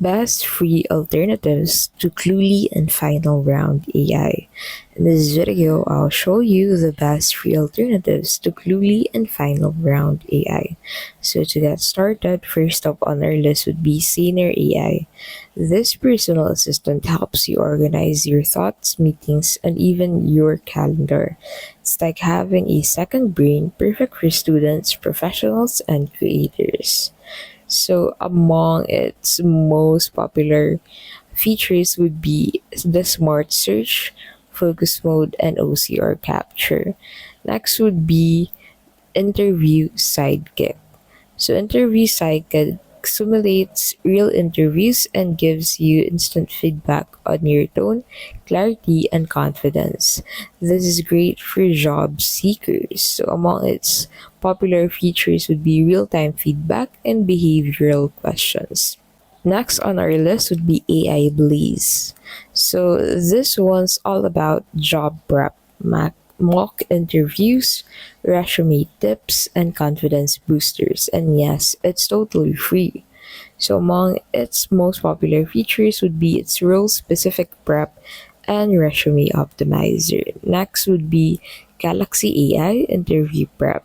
Best free alternatives to Cluely and Final Round AI. In this video, I'll show you the best free alternatives to Cluely and Final Round AI. So to get started, first up on our list would be Saner AI. This personal assistant helps you organize your thoughts, meetings, and even your calendar. It's like having a second brain, perfect for students, professionals, and creators. So, among its most popular features would be the Smart Search, Focus Mode, and OCR Capture. Next would be Interview Sidekick. So, Interview Sidekick simulates real interviews and gives you instant feedback on your tone, clarity, and confidence. This is great for job seekers. So, among its popular features would be real time feedback and behavioral questions. Next on our list would be AI Blaze. So this one's all about job prep, mock interviews, resume tips, and confidence boosters. And yes, it's totally free. So among its most popular features would be its role-specific prep and resume optimizer. Next would be Galaxy AI Interview Prep.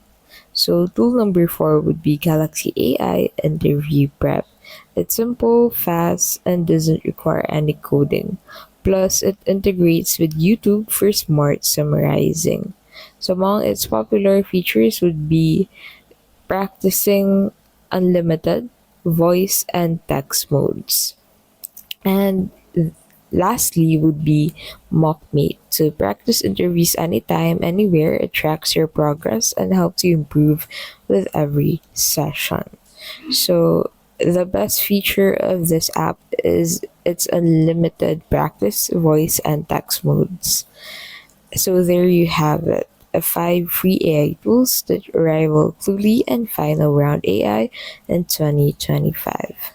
So tool number 4 would be Galaxy AI Interview Prep. It's simple, fast, and doesn't require any coding. Plus, it integrates with YouTube for smart summarizing. So among its popular features would be practicing unlimited voice and text modes. And lastly would be Mockmate. To practice interviews anytime, anywhere, it tracks your progress and helps you improve with every session. So the best feature of this app is its unlimited practice, voice, and text modes. So there you have it. 5 free AI tools that rival Cluely and Final Round AI in 2025.